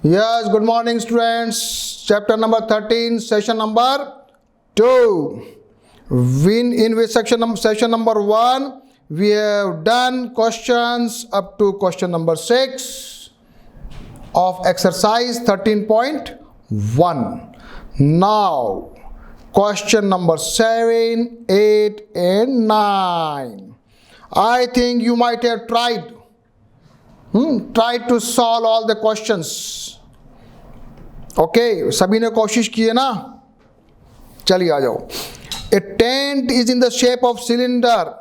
Yes, good morning, students. Chapter number 13, session number 2. In which session number 1, we have done questions up to question number 6 of exercise 13.1. Now, question number 7, 8, and 9. I think you might have tried to solve all the questions. Okay, सभी ने कोशिश की है ना? चलिए आ जाओ. A tent is in the shape of cylinder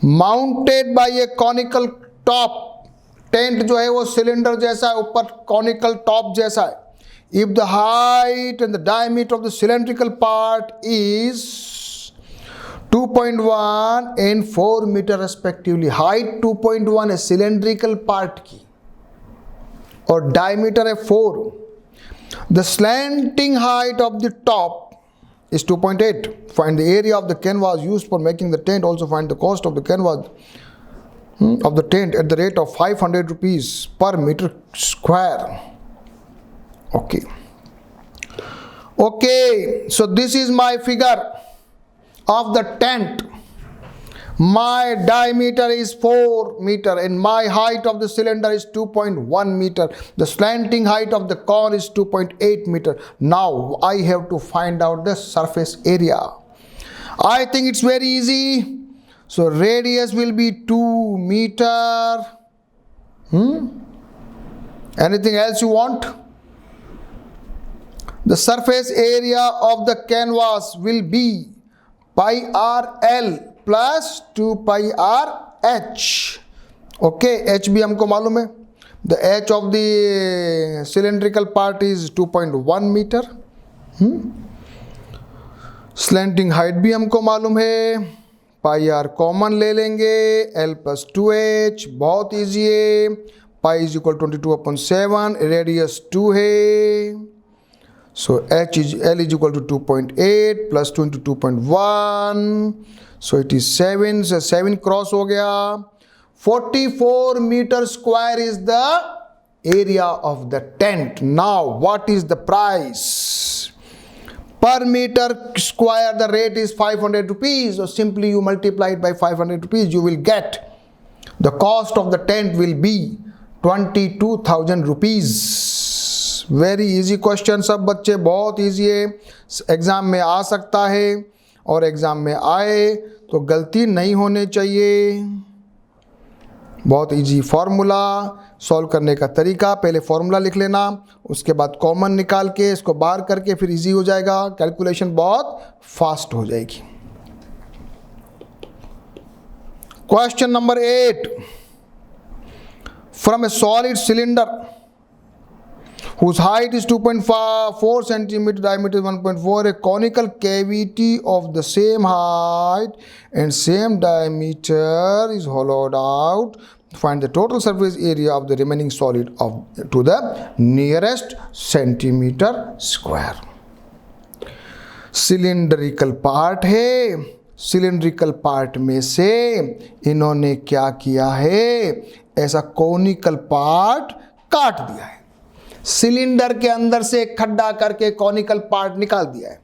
mounted by a conical top. Tent जो है वो सिलेंडर जैसा है, ऊपर कॉनिकल टॉप जैसा है. If the height and the diameter of the cylindrical part is 2.1 and 4 meter respectively. Height 2.1 है cylindrical part की और diameter है 4. The slanting height of the top is 2.8. Find the area of the canvas used for making the tent. Also find the cost of the canvas of the tent at the rate of 500 rupees per meter square. Okay, so this is my figure of the tent. My diameter is 4 meter and my height of the cylinder is 2.1 meter. The slanting height of the cone is 2.8 meter. Now I have to find out the surface area. I think it's very easy. So radius will be 2 meter. Anything else you want? The surface area of the canvas will be pi r L plus 2 pi r h. Okay, h भी हमको मालूम है. The h of the cylindrical part is 2.1 meter. Slanting height भी हमको मालूम है. pi r common ले लेंगे. L plus 2h बहुत ईजी है. pi is equal to 22/7. Radius 2 है. So L is equal to 2.8 plus 2 into 2.1. So it is 7. So 7 cross हो गया. 44 meter square is the area of the tent. Now what is the price? Per meter square the rate is 500 rupees. So simply you multiply it by 500 rupees. You will get the cost of the tent will be 22,000 rupees. Very easy question. सब बच्चे बहुत easy है. Exam में आ सकता है और exam में आए तो गलती नहीं होने चाहिए. बहुत इजी. फार्मूला सॉल्व करने का तरीका, पहले फार्मूला लिख लेना, उसके बाद कॉमन निकाल के इसको बाहर करके फिर इजी हो जाएगा. कैलकुलेशन बहुत फास्ट हो जाएगी. Question number 8. From A solid cylinder whose height is 2.4 centimeter, diameter is 1.4, a conical cavity of the same height and same diameter is hollowed out. Find the total surface area of the remaining solid to the nearest centimeter square. Cylindrical part है. Cylindrical part में से इन्होंने क्या किया है? ऐसा conical part काट दिया है. सिलेंडर के अंदर से एक खड्डा करके कॉनिकल पार्ट निकाल दिया है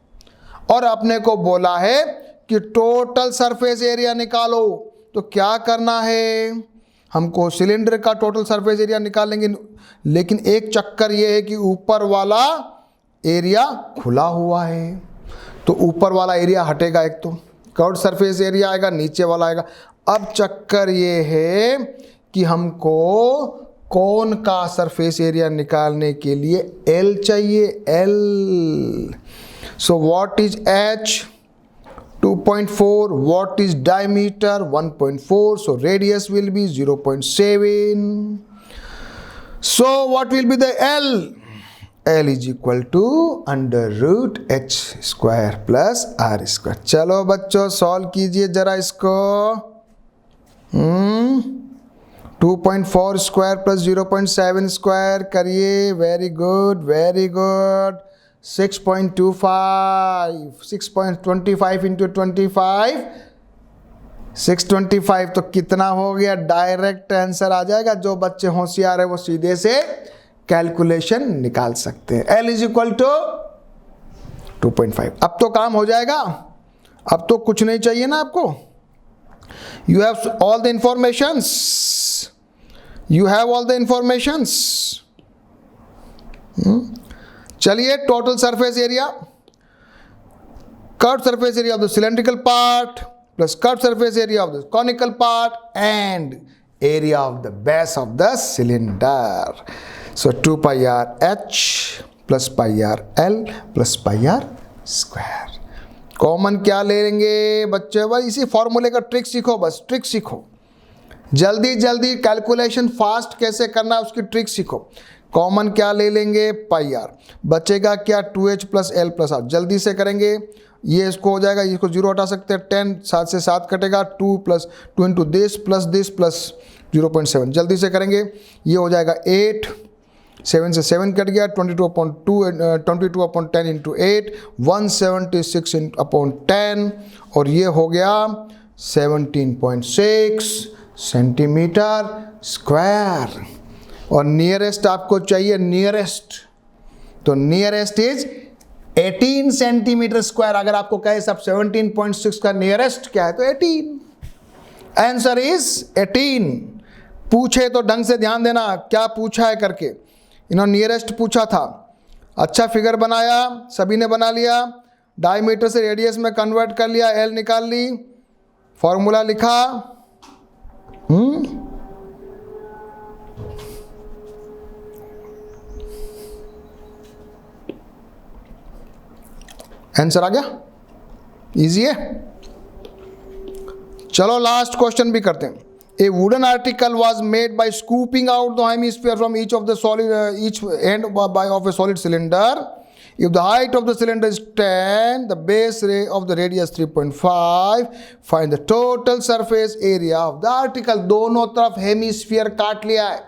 और अपने को बोला है कि टोटल सरफेस एरिया निकालो. तो क्या करना है? हमको सिलेंडर का टोटल सरफेस एरिया निकालेंगे, लेकिन एक चक्कर ये है कि ऊपर वाला एरिया खुला हुआ है. तो ऊपर वाला एरिया हटेगा. एक तो कर्व्ड सरफेस एरिया आएगा, नीचे वाला आएगा. अब चक्कर ये है कि हमको कौन का सरफेस एरिया निकालने के लिए L चाहिए. L. So what is H? 2.4. What is diameter? 1.4. So radius will be 0.7. So what will be the L? L is equal to under root H square plus R square. चलो बच्चों solve कीजिए जरा इसको. 2.4 square plus 0.7 square करिए. Very good, very good. 6.25 6.25 into 25 625 तो कितना हो गया, डायरेक्ट आंसर आ जाएगा। जो बच्चे होशियार है वो सीधे से कैलकुलेशन निकाल सकते हैं। L is equal to 2.5। अब तो काम हो जाएगा, अब तो कुछ नहीं चाहिए ना आपको। You have all the informations, you have all the informations. चलिए, total surface area, curve surface area of the cylindrical part plus curved surface area of the conical part and area of the base of the cylinder. So 2 pi r h plus pi r l plus pi r square. Common क्या ले लेंगे बच्चे, भाई इसी फॉर्मूले का trick सीखो, बस ट्रिक सीखो, जल्दी जल्दी कैलकुलेशन फास्ट कैसे करना है उसकी ट्रिक सीखो। कॉमन क्या ले लेंगे, पाई आर, बचेगा क्या 2h plus L plus are. जल्दी से करेंगे, ये इसको हो जाएगा, इसको 0 हटा सकते हैं, 10 7 से 7 कटेगा, 2 प्लस 2 इंटू दिस प्लस 0.7। जल्दी से करेंगे, ये हो जाएगा 8, 7 से 7 कट गया, 22/10 इंटू 8, 176/10, और ये हो गया 17.6 सेंटीमीटर स्क्वायर। और नियरेस्ट आपको चाहिए, नियरेस्ट, तो नियरेस्ट इज 18 सेंटीमीटर स्क्वायर। अगर आपको कहे सब 17.6 का नियरेस्ट क्या है तो 18, आंसर इज 18। पूछे तो ढंग से ध्यान देना क्या पूछा है करके। इन्होंने नियरेस्ट पूछा था, अच्छा फिगर बनाया, सभी ने बना लिया, डायमीटर से रेडियस में कन्वर्ट कर लिया, एल निकाल ली, फॉर्मूला लिखा, आंसर आ गया, इजी है। चलो लास्ट क्वेश्चन भी करते हैं। A wooden article was made by scooping out the hemisphere from each of the solid each end by of a solid cylinder. If the height of the cylinder is 10, the base ray of the radius 3.5, find the total surface area of the article. दोनों तरफ hemisphere काट लिया है,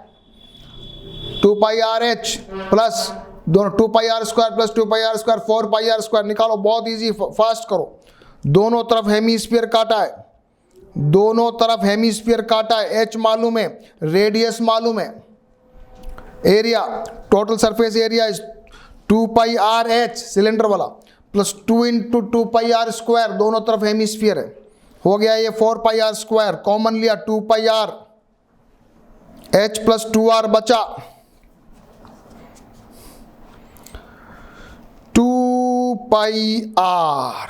2 pi R H plus दोनों 2 pi are square plus 2 pi are square 4 pi are square निकालो, बहुत easy, fast करो। दोनों तरफ हेमिस्फीयर काटा है, दोनों तरफ हेमिस्फीयर काटा है, एच मालूम है, रेडियस मालूम है, area total surface area is 2 pi R H cylinder वाला plus 2 into 2 pi are square, दोनों तरफ हेमिस्फीयर है, हो गया ये 4 पाई आर स्क्वायर, कॉमन लिया 2 pi R H plus 2 are बचा 2 पाई आर।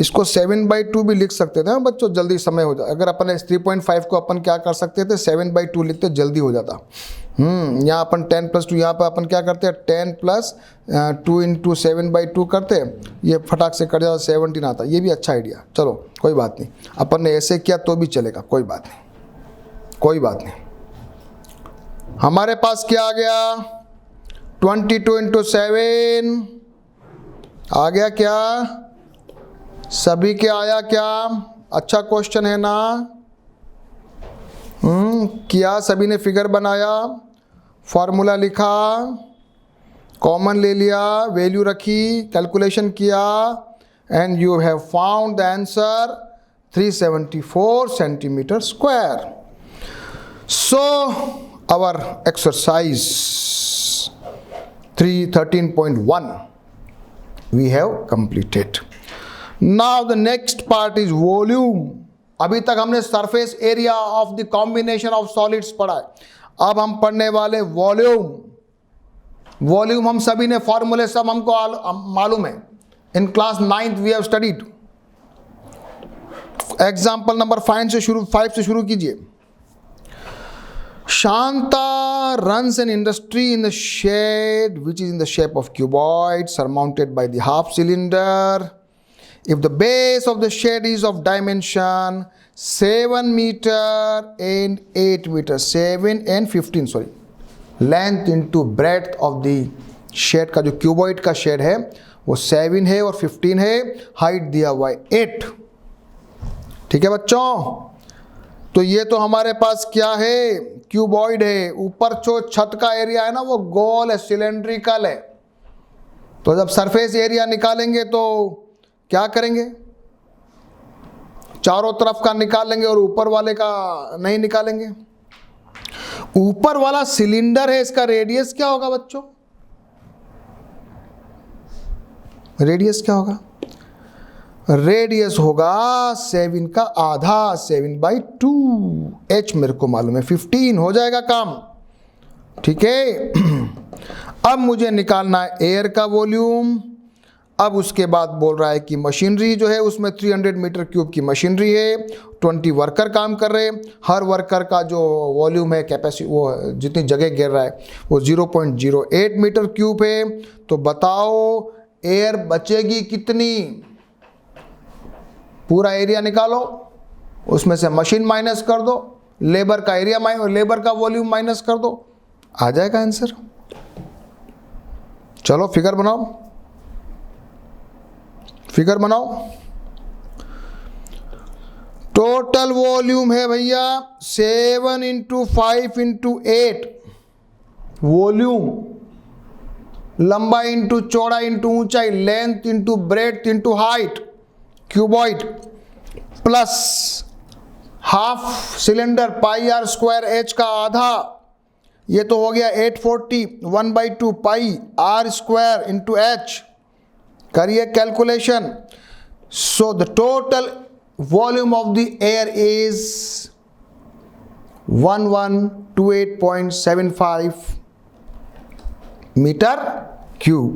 इसको 7/2 भी लिख सकते थे बच्चों, जल्दी समय हो जाता। अगर अपन 3.5 को अपन क्या कर सकते थे, 7/2 लिखते जल्दी हो जाता। यहाँ अपन 10 + 2, यहाँ पर अपन क्या करते हैं 10 + 2 इंटू 7/2 करते, ये फटाक से कट जाता, 17 आता। ये भी अच्छा आइडिया, चलो कोई बात नहीं, अपन ने ऐसे किया तो भी चलेगा, कोई बात नहीं, कोई बात नहीं। हमारे पास क्या आ गया 22 इंटू 7 आ गया क्या, सभी के आया क्या, अच्छा क्वेश्चन है ना। किया सभी ने, फिगर बनाया, फॉर्मूला लिखा, कॉमन ले लिया, वैल्यू रखी, कैलकुलेशन किया, and you have found the answer 374 centimetre square. So our exercise 13.1 we have completed. Now the next part is volume. अभी तक हमने surface area of the combination of solids पढ़ा है, अब हम पढ़ने वाले वॉल्यूम। वॉल्यूम हम सभी ने फॉर्मूले सब हमको मालूम है, in class 9th we have studied. Example number 5 से शुरू कीजिए। Shanta runs an industry in the shed which is in the shape of cuboid surmounted by the half cylinder. If the base of the shed is of dimension 7 meter and 8 meter, 7 and 15 sorry, length into breadth of the shed का जो cuboid का shed है वो 7 है और 15 है, height दिया हुआ है 8। ठीक है बच्चों, तो ये तो हमारे पास क्या है, क्यूबॉइड है। ऊपर जो छत का एरिया है ना वो गोल है, सिलेंड्रिकल है। तो जब सरफेस एरिया निकालेंगे तो क्या करेंगे, चारों तरफ का निकाल लेंगे और ऊपर वाले का नहीं निकालेंगे। ऊपर वाला सिलेंडर है, इसका रेडियस क्या होगा बच्चों? रेडियस क्या होगा? रेडियस होगा 7 का आधा, 7/2। h मेरे को मालूम है 15, हो जाएगा काम। ठीक है। अब मुझे निकालना है एयर का वॉल्यूम। अब उसके बाद बोल रहा है कि मशीनरी जो है उसमें 300 मीटर क्यूब की मशीनरी है, 20 वर्कर काम कर रहे हैं। हर वर्कर का जो वॉल्यूम है, कैपेसिटी, वो जितनी जगह घेर रहा है वो 0.08 मीटर क्यूब है। तो बताओ एयर बचेगी कितनी? पूरा एरिया निकालो, उसमें से मशीन माइनस कर दो, लेबर का एरिया लेबर का वॉल्यूम माइनस कर दो, आ जाएगा आंसर। चलो फिगर बनाओ, फिगर बनाओ। टोटल वॉल्यूम है भैया 7 × 5 × 8। वॉल्यूम लंबाई इंटू चौड़ा इंटू ऊंचाई, length into breadth into height, cuboid, plus half cylinder πr² h का आधा, ये तो हो गया 840, 1/2 πr² इंटू h। करिए calculation. So the total volume of the air is 1128.75 metre cube.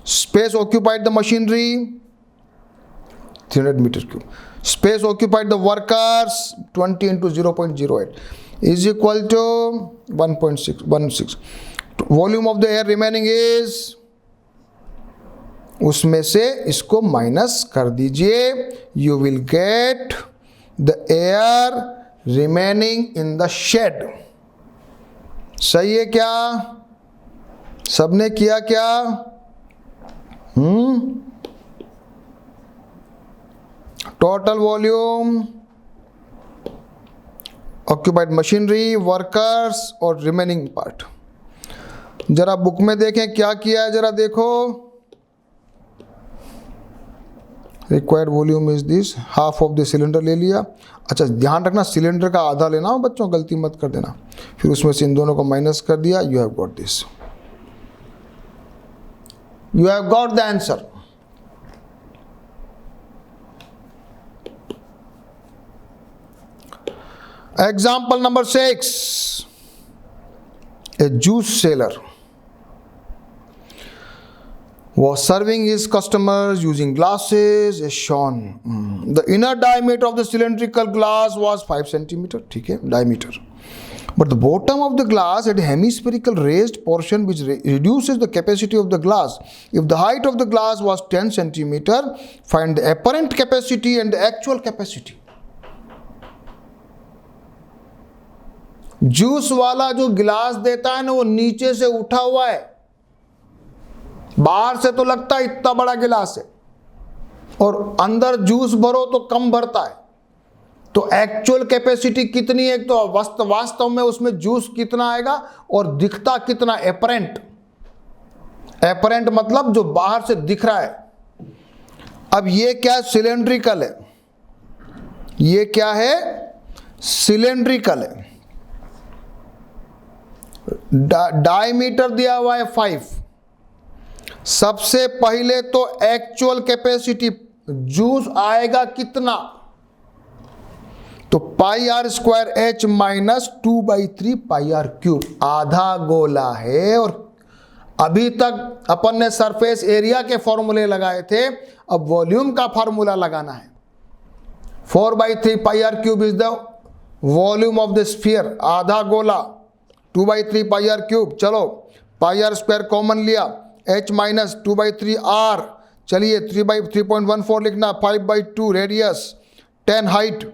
Space occupied the machinery 300 meter cube. Space occupied the workers 20 into 0.08 is equal to 1.616. Volume of the air remaining is, उसमें से इसको minus कर दीजिए, you will get the air remaining in the shed. सही है क्या? सबने किया क्या? Total volume, occupied machinery, workers और रिमेनिंग पार्ट। जरा बुक में देखें क्या किया है, जरा देखो। Required volume is this, half of the cylinder ले लिया। अच्छा ध्यान रखना सिलेंडर का आधा लेना हो बच्चों, गलती मत कर देना। फिर उसमें से इन दोनों को माइनस कर दिया, you have got this, you have got the answer. Example number 6. A juice seller was serving his customers using glasses as shown. The inner diameter of the cylindrical glass was 5 centimeter. ठीक है, diameter. But the bottom of the glass had a hemispherical raised portion which reduces the capacity of the glass. If the height of the glass was 10 centimeter, find the apparent capacity and the actual capacity. Juice वाला जो गिलास देता है ना वो नीचे से उठा हुआ है, बाहर से तो लगता है इतना बड़ा गिलास है और अंदर जूस भरो तो कम भरता है। तो एक्चुअल कैपेसिटी कितनी है, तो वास्तव में उसमें जूस कितना आएगा और दिखता कितना, एपरेंट। एपरेंट मतलब जो बाहर से दिख रहा है। अब ये क्या सिलेंड्रिकल है, ये क्या है सिलेंड्रिकल है। डायमीटर दिया हुआ है 5। सबसे पहले तो एक्चुअल कैपेसिटी जूस आएगा कितना, तो πr² h माइनस 2/3 πr³। आधा गोला है और अभी तक अपन ने सरफेस एरिया के फॉर्मूले लगाए थे, अब वॉल्यूम का फॉर्मूला लगाना है। 4/3 πr³ is the volume of the sphere, आधा गोला, 2/3 πr³। चलो πr² कॉमन लिया, h माइनस 2/3 r। चलिए 3/3.14 लिखना, 5/2 रेडियस, 10 हाइट।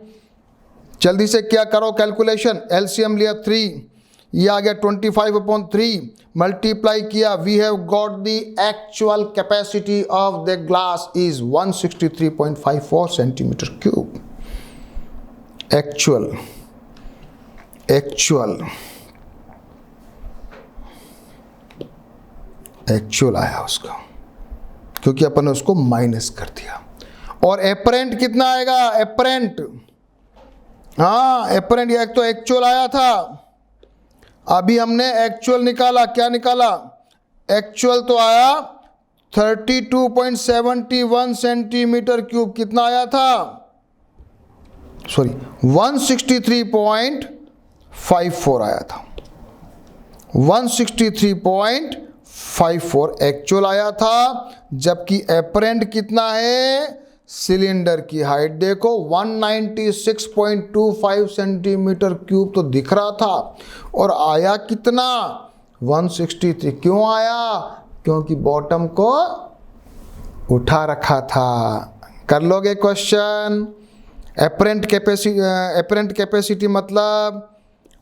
जल्दी से क्या करो कैलकुलेशन, एलसीएम लिया 3, ये आ गया 25/3, मल्टीप्लाई किया, we have got the actual capacity of the glass is 163.54 centimetre cube. Actual actual आया उसका, क्योंकि अपन ने उसको माइनस कर दिया। और एपरेंट कितना आएगा, एपरेंट, हाँ एपरेंट, एक तो एक्चुअल आया था, अभी हमने एक्चुअल निकाला, क्या निकाला, एक्चुअल तो आया 32.71 सेंटीमीटर क्यूब, कितना आया था, सॉरी 163.54 आया था, 163.54 एक्चुअल आया था, जबकि एपरेंट कितना है, सिलेंडर की हाइट देखो 196.25 सेंटीमीटर क्यूब तो दिख रहा था, और आया कितना 163, क्यों आया, क्योंकि बॉटम को उठा रखा था। कर लोगे क्वेश्चन। एपरेंट कैपेसिटी मतलब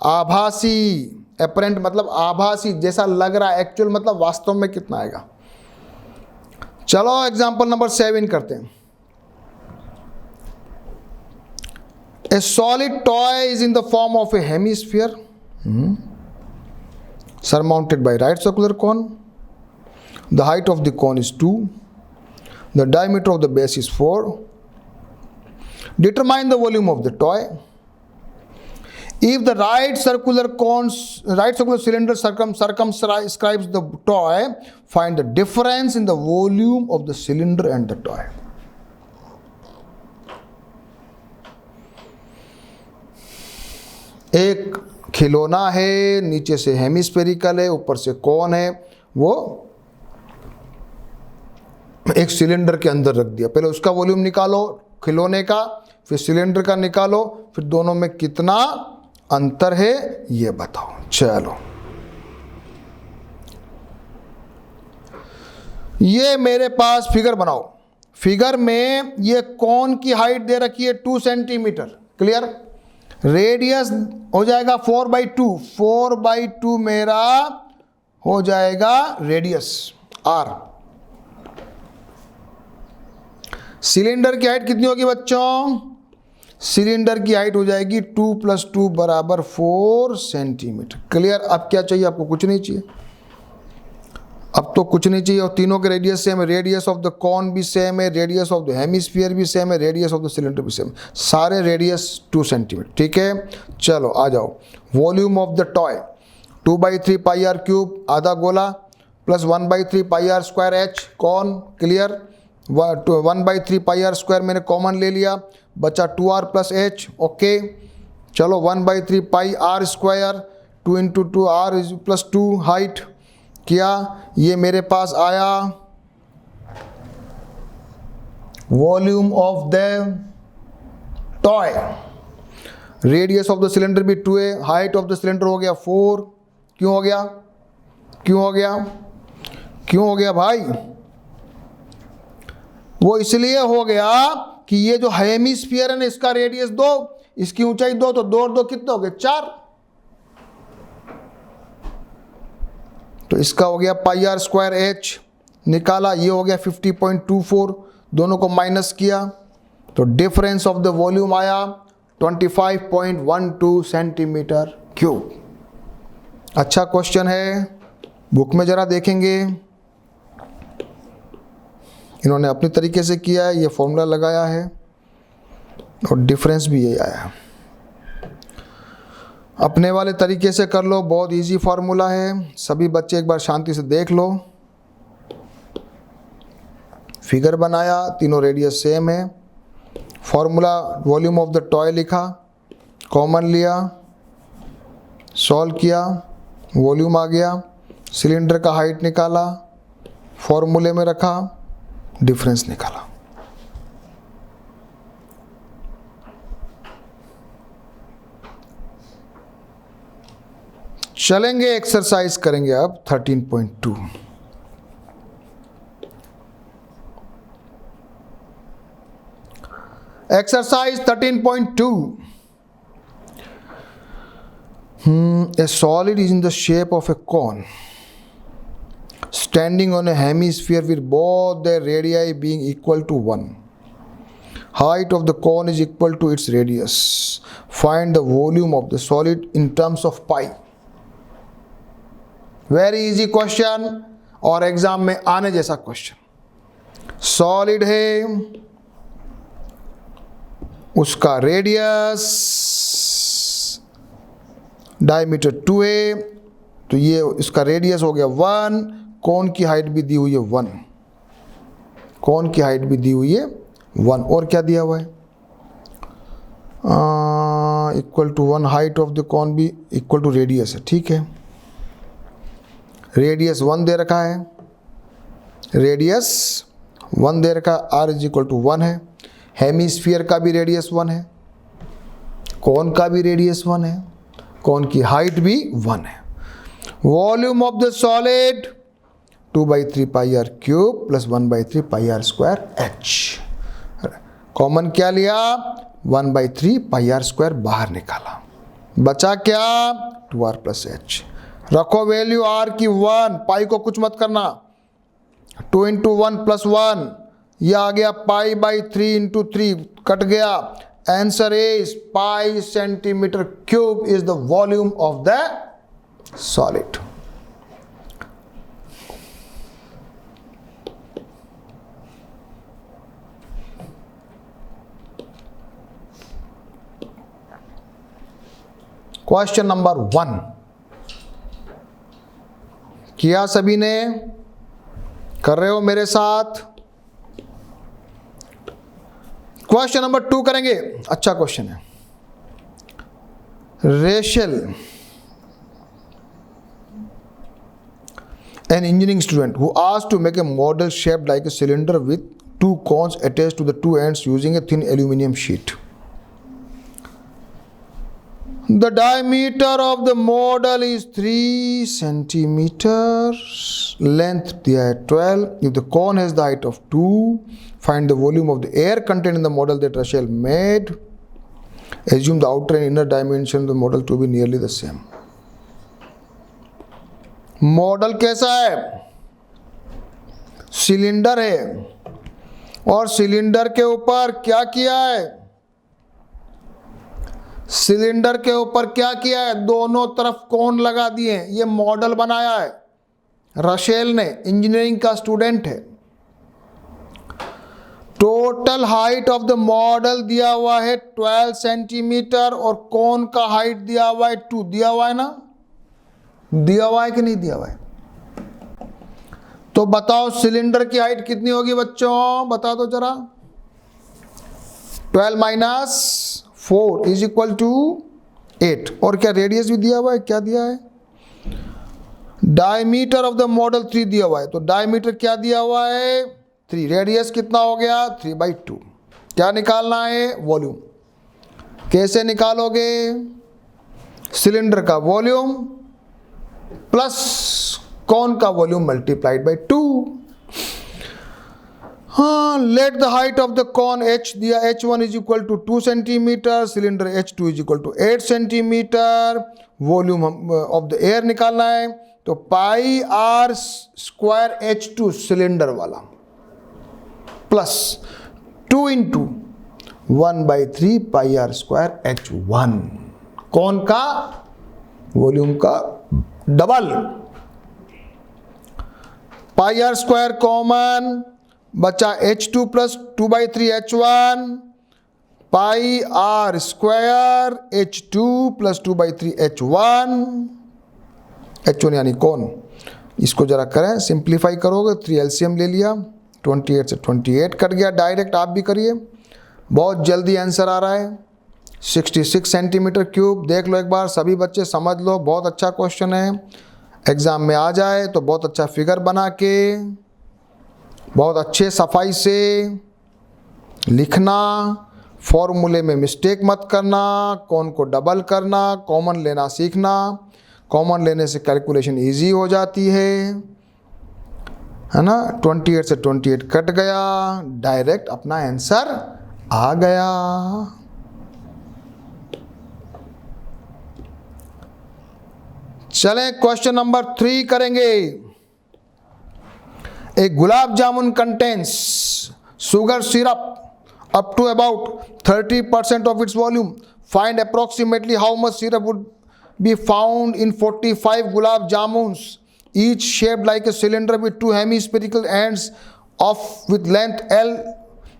आभासी, एपरेंट मतलब आभासी, जैसा लग रहा है, एक्चुअल मतलब वास्तव में कितना आएगा। चलो एग्जांपल नंबर 7 करते हैं। A solid toy is in the form of a hemisphere surmounted by right circular cone. The height of the cone is 2. The diameter of the base is 4. Determine the volume of the toy. If the right circular cylinder circumscribes the toy, find the difference in the volume of the cylinder and the toy. एक खिलौना है, नीचे से hemispherical है, ऊपर से कौन है, वो एक सिलेंडर के अंदर रख दिया। पहले उसका वॉल्यूम निकालो खिलौने का, फिर सिलेंडर का निकालो, फिर दोनों में कितना अंतर है ये बताओ। चलो ये मेरे पास फिगर बनाओ। फिगर में ये कौन की हाइट दे रखी है 2 सेंटीमीटर, क्लियर। रेडियस हो जाएगा 4/2, 4/2 मेरा हो जाएगा रेडियस r। सिलेंडर की हाइट कितनी होगी बच्चों, सिलेंडर की हाइट हो जाएगी 2 + 2 = 4 सेंटीमीटर। क्लियर। अब क्या चाहिए आपको, कुछ नहीं चाहिए, अब तो कुछ नहीं चाहिए। और तीनों के रेडियस सेम है, रेडियस ऑफ द कॉन भी सेम है, रेडियस ऑफ द हेमिस्फीयर भी सेम है, रेडियस ऑफ द सिलेंडर भी सेम, सारे रेडियस 2 सेंटीमीटर। ठीक है, चलो आ जाओ। Volume of the toy 2/3 πr³ आधा गोला plus 1/3 πr² h cone, clear. 1/3 πr² मैंने कॉमन ले लिया, बचा 2r + h, ओके। चलो 1/3 πr², 2 × 2r + 2 हाइट किया, ये मेरे पास आया volume of the toy. Radius of the cylinder भी 2 है, हाइट ऑफ द सिलेंडर हो गया 4। क्यों हो गया, क्यों हो गया, क्यों हो गया भाई, वो इसलिए हो गया कि ये जो हेमिस्फीयर है ना, इसका रेडियस 2, इसकी ऊंचाई 2, तो 2 और 2 कितने हो गए 4, तो इसका हो गया πr² h निकाला, ये हो गया 50.24, दोनों को माइनस किया तो डिफरेंस ऑफ द वॉल्यूम आया 25.12 सेंटीमीटर क्यूब। अच्छा क्वेश्चन है, बुक में जरा देखेंगे, इन्होंने अपने तरीके से किया है, ये फॉर्मूला लगाया है और डिफरेंस भी यही आया। अपने वाले तरीके से कर लो, बहुत इजी फार्मूला है, सभी बच्चे एक बार शांति से देख लो। फिगर बनाया, तीनों रेडियस सेम है, formula volume of the toy लिखा, कॉमन लिया, सॉल्व किया, वॉल्यूम आ गया, सिलेंडर का हाइट निकाला, फॉर्मूले में रखा, डिफरेंस निकाला। चलेंगे, एक्सरसाइज करेंगे अब 13.2। Exercise 13.2। A solid is in the shape of a cone standing on a hemisphere with both their radii being equal to 1. Height of the cone is equal to its radius. Find the volume of the solid in terms of pi. Very easy question और exam में आने जैसा question. Solid है, उसका radius, diameter 2a, तो ये इसका radius हो गया 1, कोन की हाइट भी दी हुई है 1, कोन की हाइट भी दी हुई है 1, और क्या दिया हुआ है, equal to 1, height of the cone भी इक्वल टू रेडियस है, ठीक है, रेडियस 1 दे रखा है, रेडियस 1 दे रखा, r इज इक्वल टू 1 है, हेमीस्फीयर का भी रेडियस 1 है, कोन का भी रेडियस 1 है, कोन की हाइट भी 1 है। Volume of the solid 2/3 pi r cube plus 1/3 pi are square h, common क्या लिया, 1/3 पाई आर स्क्वायर बाहर निकाला, बचा क्या 2r प्लस h, रखो वैल्यू r की 1, पाई को कुछ मत करना, 2 इंटू 1 प्लस 1, यह आ गया π/3 इंटू 3, कट गया, answer is pi centimetre cube is the volume of the solid. Question number 1 किया सभी ने, कर रहे हो मेरे साथ। क्वेश्चन नंबर 2 करेंगे, अच्छा क्वेश्चन है। Rachel, an engineering student who asked to make a model shaped like a cylinder with 2 cones attached to the 2 ends using a thin aluminum sheet. The diameter of the model is 3 centimeters, length दिया है 12. If the cone has the height of 2, find the volume of the air contained in the model that Rachel made. Assume the outer and inner dimension of the model to be nearly the same. Model कैसा है, cylinder है, और cylinder के ऊपर क्या किया है, cylinder के ऊपर क्या किया है, दोनों तरफ कोन लगा दिए, ये मॉडल बनाया है रशेल ने, इंजीनियरिंग का स्टूडेंट है। Total height of the model दिया हुआ है 12 सेंटीमीटर, और कोन का हाइट दिया हुआ है 2, दिया हुआ है ना, दिया हुआ है कि नहीं दिया हुआ है, तो बताओ सिलेंडर की हाइट कितनी होगी बच्चों, बता दो जरा, 12 माइनस 4 इज इक्वल टू 8, और क्या रेडियस भी दिया हुआ है, क्या दिया है, डायमीटर ऑफ द मॉडल 3 दिया हुआ है, तो डायमीटर क्या दिया हुआ है 3, रेडियस कितना हो गया 3/2, क्या निकालना है वॉल्यूम, कैसे निकालोगे, सिलेंडर का वॉल्यूम प्लस कौन का वॉल्यूम मल्टीप्लाइड बाय 2। हाँ, let the height of the cone h दिया, h1 is equal to 2 centimetre, cylinder h2 is equal to 8 centimetre, volume of the air निकालना है, तो pi are square h2 cylinder वाला plus 2 into 1/3 pi are square h1, कौन का volume का double, pi are square common, बचा h2 plus 2/3 h1, pi are square h2 plus 2/3 h1, h1 यानी कौन, इसको जरा करें सिंप्लीफाई करोगे, 3 एलसीएम ले लिया, 28 से 28 कट गया, डायरेक्ट आप भी करिए, बहुत जल्दी आंसर आ रहा है 66 सेंटीमीटर क्यूब। देख लो एक बार, सभी बच्चे समझ लो, बहुत अच्छा क्वेश्चन है, एग्ज़ाम में आ जाए तो बहुत अच्छा फिगर बना के बहुत अच्छे सफाई से लिखना, फॉर्मूले में मिस्टेक मत करना, कौन को डबल करना, कॉमन लेना सीखना, कॉमन लेने से कैलकुलेशन इजी हो जाती है ना। 28 से 28 कट गया, डायरेक्ट अपना आंसर आ गया। चलें क्वेश्चन नंबर 3 करेंगे। A gulab jamun contains sugar syrup up to about 30% of its volume. Find approximately how much syrup would be found in 45 gulab jamuns, each shaped like a cylinder with 2 hemispherical ends of with length L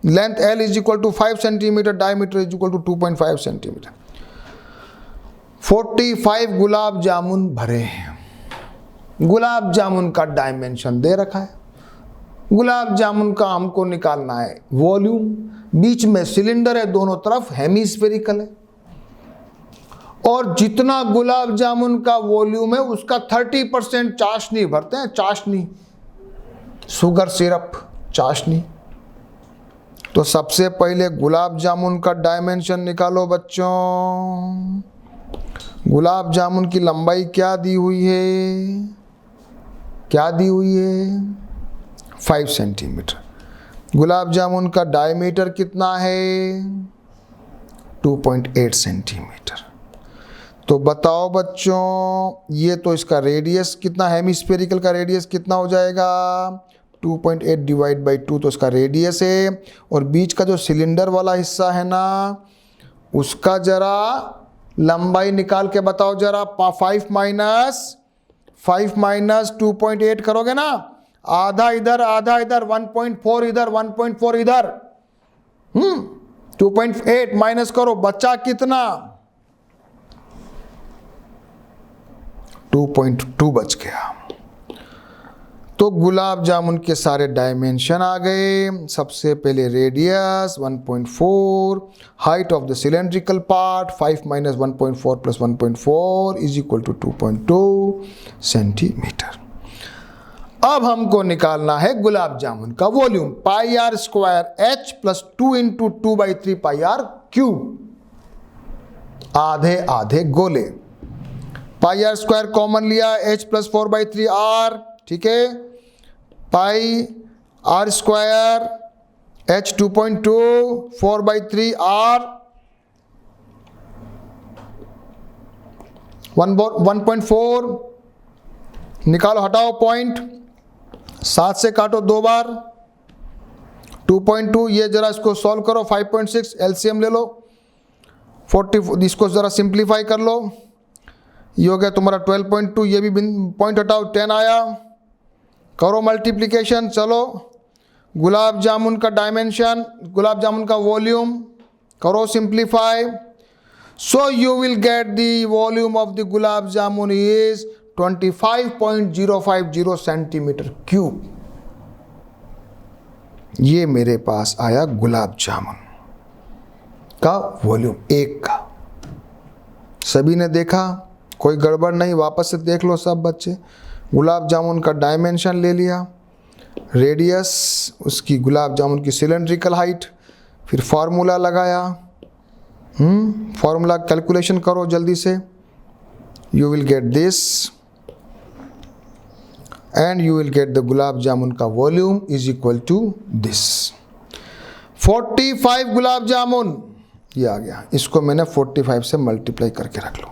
length L is equal to 5 centimetre, diameter is equal to 2.5 centimetre. 45 gulab jamun भरे हैं। गुलाब जामुन का dimension दे रखा है। गुलाब जामुन का हमको निकालना है volume. बीच में सिलेंडर है, दोनों तरफ हेमीस्फेरिकल है, और जितना गुलाब जामुन का वॉल्यूम है उसका 30% चाशनी भरते हैं। चाशनी, शुगर सिरप, चाशनी। तो सबसे पहले गुलाब जामुन का डायमेंशन निकालो बच्चों। गुलाब जामुन की लंबाई क्या दी हुई है? क्या दी हुई है? 5 सेंटीमीटर। गुलाब जामुन का डायमीटर कितना है? 2.8 सेंटीमीटर। तो बताओ बच्चों, ये तो इसका रेडियस कितना, हेमिस्फेरिकल का रेडियस कितना हो जाएगा? 2.8 डिवाइड बाई 2, तो इसका रेडियस है। और बीच का जो सिलेंडर वाला हिस्सा है ना, उसका जरा लंबाई निकाल के बताओ जरा। 5 माइनस 2.8 करोगे ना, आधा इधर आधा इधर, 1.4 इधर 1.4 इधर। 2.8 माइनस करो, बचा कितना? 2.2 बच गया। तो गुलाब जामुन के सारे डायमेंशन आ गए। सबसे पहले radius 1.4, height of the cylindrical part 5 minus 1.4 plus 1.4 is equal to 2.2 centimetre. अब हमको निकालना है गुलाब जामुन का volume. Pi are square H plus 2 into 2/3 pi r cube. आधे आधे गोले। पाई आर स्क्वायर कॉमन लिया, एच प्लस 4/3 आर, ठीक है। Pi are square H 2.2 4/3 R 1.4 निकालो, हटाओ पॉइंट, 7 से काटो 2 बार। 2.2, ये जरा इसको सॉल्व करो, 5.6 एलसीएम ले लो। 40, इसको जरा सिंप्लीफाई कर लो, ये हो गया तुम्हारा 12.2। ये भी पॉइंट हटाओ, 10 आया। करो मल्टीप्लिकेशन। चलो, गुलाब जामुन का डायमेंशन, गुलाब जामुन का वॉल्यूम करो simplify. So you will get the volume of the gulab jamun is 25.050 centimetre cube. ये मेरे पास आया गुलाब जामुन का वॉल्यूम, एक का। सभी ने देखा, कोई गड़बड़ नहीं? वापस से देख लो सब बच्चे। गुलाब जामुन का डायमेंशन ले लिया, रेडियस, उसकी गुलाब जामुन की सिलेंड्रिकल हाइट, फिर फार्मूला लगाया। फार्मूला कैलकुलेशन करो जल्दी से। You will get this and you will get the gulab jamun का volume is equal to this. 45 gulab jamun, ये आ गया। इसको मैंने 45 से मल्टीप्लाई करके रख लो।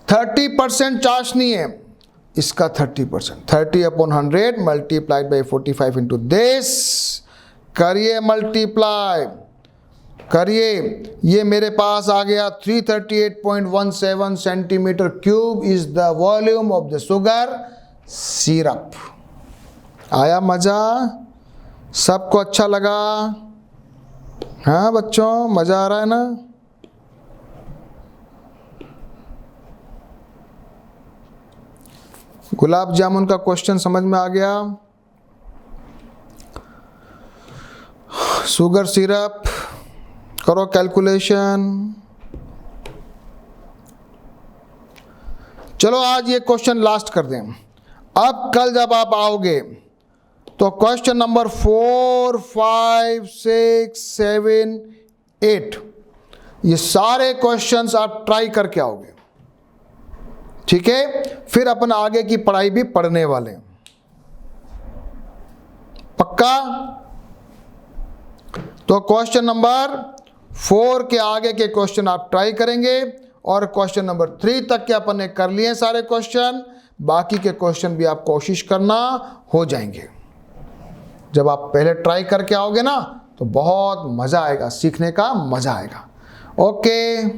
30% चाशनी है, इसका 30%, 30/100 मल्टीप्लाइड बाई 45 इंटू दिस। करिए मल्टीप्लाई, करिए। ये मेरे पास आ गया 338.17 centimetre cube is the volume of the sugar syrup. आया मजा? सबको अच्छा लगा? हाँ बच्चों, मजा आ रहा है ना? गुलाब जामुन का क्वेश्चन समझ में आ गया? शुगर सिरप करो कैलकुलेशन। चलो आज ये क्वेश्चन लास्ट कर दें। अब कल जब आप आओगे तो क्वेश्चन नंबर 4, 5, 6, 7, 8 ये सारे क्वेश्चंस आप ट्राई करके आओगे, ठीक है? फिर अपन आगे की पढ़ाई भी पढ़ने वाले हैं, पक्का? तो क्वेश्चन नंबर 4 के आगे के क्वेश्चन आप ट्राई करेंगे, और क्वेश्चन नंबर 3 तक के अपन ने कर लिए सारे क्वेश्चन। बाकी के क्वेश्चन भी आप कोशिश करना, हो जाएंगे। जब आप पहले ट्राई करके आओगे ना तो बहुत मज़ा आएगा, सीखने का मज़ा आएगा। ओके।